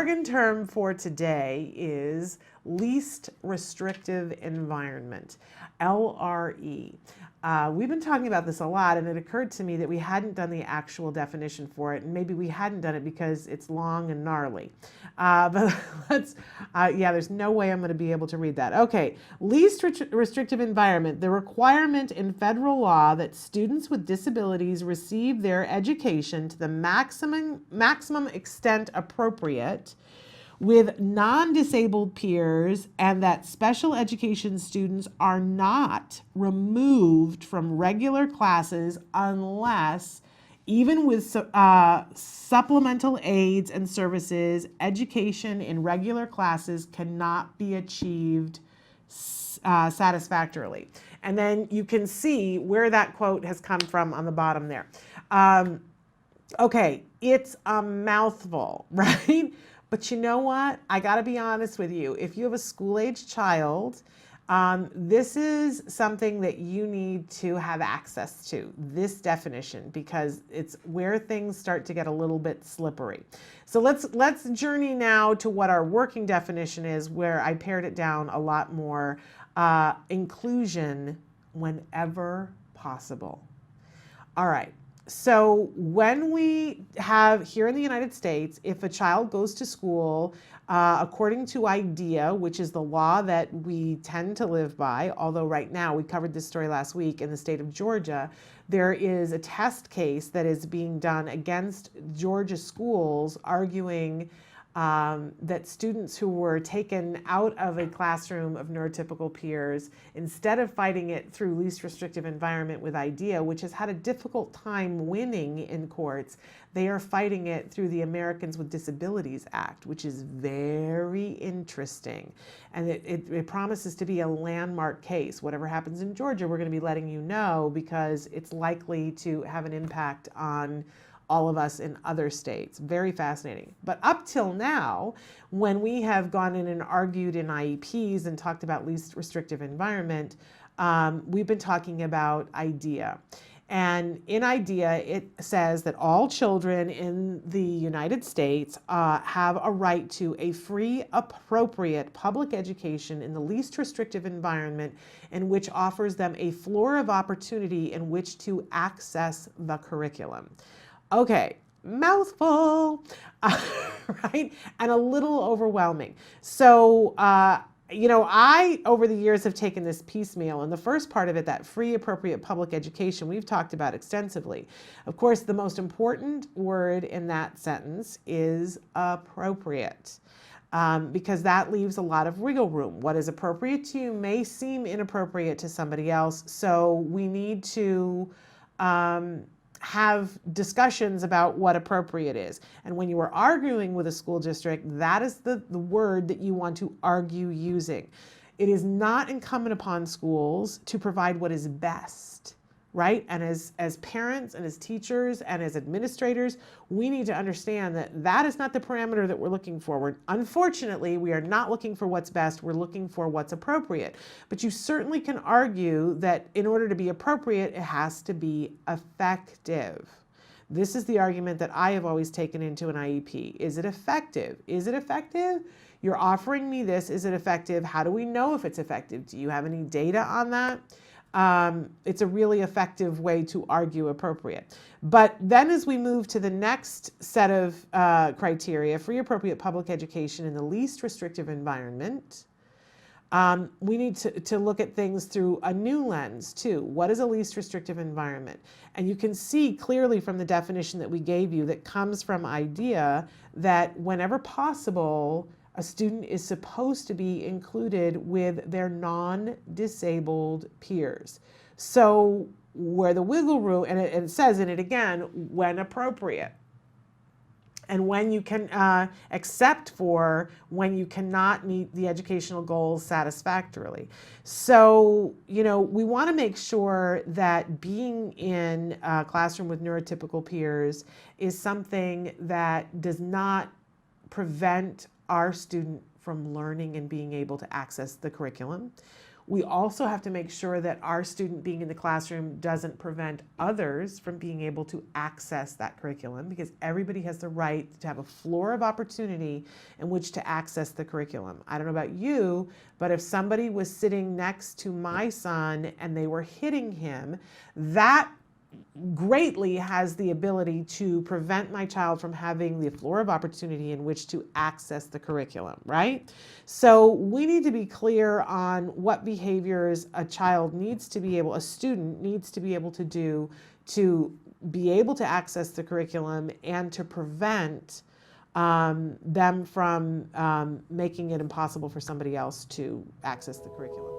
jargon term for today is Least Restrictive Environment, LRE. We've been talking about this a lot, and it occurred to me that we hadn't done the actual definition for it, and maybe we hadn't done it because it's long and gnarly. But there's no way I'm going to be able to read that. Okay, least restrictive environment, the requirement in federal law that students with disabilities receive their education to the maximum extent appropriate with non-disabled peers, and that special education students are not removed from regular classes unless, even with supplemental aids and services, education in regular classes cannot be achieved satisfactorily. And then you can see where that quote has come from on the bottom there. Okay, it's a mouthful, right? But you know what? I got to be honest with you. If you have a school-age child, this is something that you need to have access to, this definition, because it's where things start to get a little bit slippery. So let's journey now to what our working definition is, where I pared it down a lot more. Inclusion whenever possible. All right. So when we have here in the United States, if a child goes to school, according to IDEA, which is the law that we tend to live by, although right now, we covered this story last week in the state of Georgia, there is a test case that is being done against Georgia schools arguing that students who were taken out of a classroom of neurotypical peers, instead of fighting it through least restrictive environment with IDEA, which has had a difficult time winning in courts, they are fighting it through the Americans with Disabilities Act, which is very interesting. And it promises to be a landmark case. Whatever happens in Georgia, we're going to be letting you know, because it's likely to have an impact on all of us in other states. Very fascinating. But up till now, when we have gone in and argued in IEPs and talked about least restrictive environment, we've been talking about IDEA. And in IDEA, it says that all children in the United States have a right to a free, appropriate public education in the least restrictive environment, in which offers them a floor of opportunity in which to access the curriculum. Okay, mouthful, right? And a little overwhelming. So, I, over the years, have taken this piecemeal, and the first part of it, that free, appropriate public education, we've talked about extensively. Of course, the most important word in that sentence is appropriate, because that leaves a lot of wiggle room. What is appropriate to you may seem inappropriate to somebody else, so we need to have discussions about what appropriate is. And when you are arguing with a school district, that is the word that you want to argue using. It is not incumbent upon schools to provide what is best, right? And as parents and as teachers and as administrators, we need to understand that that is not the parameter that we're looking for. Unfortunately, we are not looking for what's best, we're looking for what's appropriate. But you certainly can argue that in order to be appropriate, it has to be effective. This is the argument that I have always taken into an IEP. Is it effective? Is it effective? You're offering me this, is it effective? How do we know if it's effective? Do you have any data on that? It's a really effective way to argue appropriate. But then as we move to the next set of criteria, free appropriate public education in the least restrictive environment, we need to look at things through a new lens too. What is a least restrictive environment? And you can see clearly from the definition that we gave you that comes from IDEA that whenever possible, a student is supposed to be included with their non-disabled peers. So where the wiggle room, and it says in it again, when appropriate. And when you can, except for when you cannot meet the educational goals satisfactorily. So, we want to make sure that being in a classroom with neurotypical peers is something that does not prevent our student from learning and being able to access the curriculum. We also have to make sure that our student being in the classroom doesn't prevent others from being able to access that curriculum, because everybody has the right to have a floor of opportunity in which to access the curriculum. I don't know about you, but if somebody was sitting next to my son and they were hitting him, that greatly has the ability to prevent my child from having the floor of opportunity in which to access the curriculum, right? So we need to be clear on what behaviors a child needs to be able, a student needs to be able to do to be able to access the curriculum and to prevent them from making it impossible for somebody else to access the curriculum.